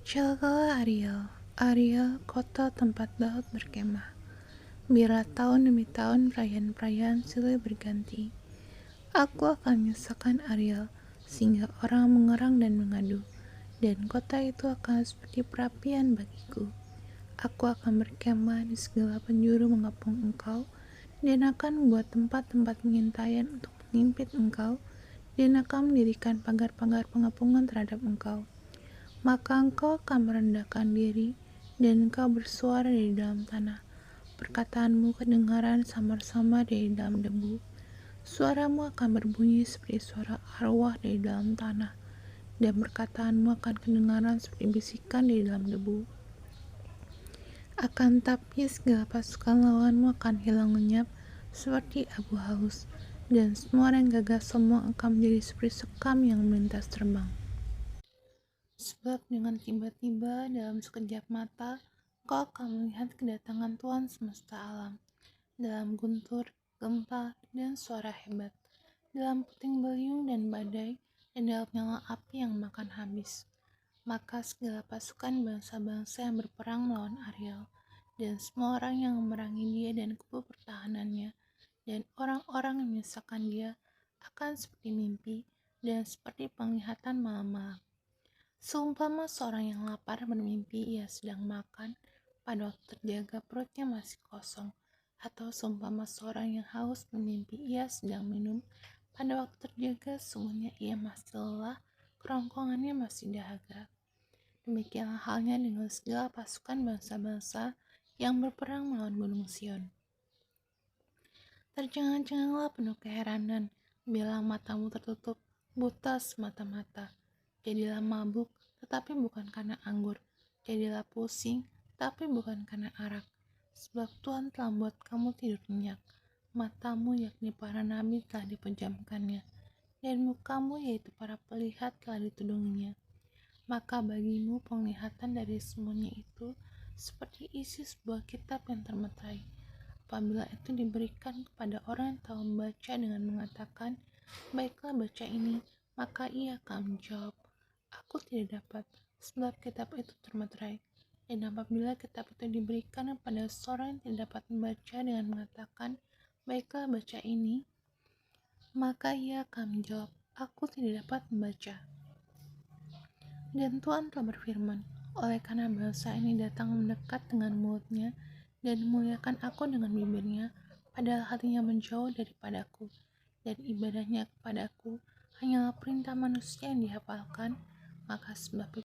Celakalah Ariel, Ariel, kota tempat Daud berkemah. Biarlah tahun demi tahun perayaan-perayaan silih berganti. Aku akan menyusahkan Ariel, sehingga orang mengerang dan mengadu, dan kota itu akan seperti perapian bagiku. Aku akan berkemah di segala penjuru mengepung engkau, dan akan membuat tempat-tempat pengintaian untuk mengimpit engkau, dan akan mendirikan pagar-pagar pengepungan terhadap engkau. Maka engkau akan merendahkan diri, dan engkau bersuara dari dalam tanah. Perkataanmu kedengaran samar-samar dari dalam debu. Suaramu akan berbunyi seperti suara arwah dari dalam tanah, dan perkataanmu akan kedengaran seperti bisikan dari dalam debu. Akan tapi segala pasukan lawanmu akan hilang lenyap seperti abu halus, dan semua orang gagah sombong akan menjadi seperti sekam yang melintas terbang. Sebab dengan tiba-tiba dalam sekejap mata, kau akan melihat kedatangan Tuhan semesta alam, dalam guntur, gempa, dan suara hebat, dalam puting beliung dan badai, dan dalam nyala api yang makan habis. Maka segala pasukan bangsa-bangsa yang berperang melawan Ariel, dan semua orang yang memerangi dia dan kubu pertahanannya, dan orang-orang yang menyusahkan dia, akan seperti mimpi dan seperti penglihatan malam-malam. Seumpama seorang yang lapar bermimpi ia sedang makan, pada waktu terjaga perutnya masih kosong, atau seumpama seorang yang haus bermimpi ia sedang minum, pada waktu terjaga sungguhnya ia masih lelah, kerongkongannya masih dahaga. Demikianlah halnya dengan segala pasukan bangsa-bangsa yang berperang melawan Gunung Sion. Tercengang-cenganglah penuh keheranan, bila matamu tertutup, buta semata-mata. Jadilah mabuk, tetapi bukan karena anggur. Jadilah pusing, tapi bukan karena arak. Sebab Tuhan telah membuat kamu tidur nyenyak. Matamu, yakni para nabi, telah dipejamkannya, dan mukamu, yaitu para pelihat, telah ditudunginya. Maka bagimu penglihatan dari semuanya itu seperti isi sebuah kitab yang termeterai. Apabila itu diberikan kepada orang yang tahu membaca dengan mengatakan, baiklah baca ini, maka ia akan menjawab, aku tidak dapat, sebab kitab itu termeterai. Dan apabila kitab itu diberikan kepada seorang yang tidak dapat membaca dengan mengatakan, baiklah baca ini, maka ia akan menjawab, aku tidak dapat membaca. Dan Tuhan telah berfirman, oleh karena bangsa ini datang mendekat dengan mulutnya, dan memuliakan aku dengan bibirnya, padahal hatinya menjauh daripadaku, dan ibadahnya kepadaku hanyalah perintah manusia yang dihafalkan, maka sebab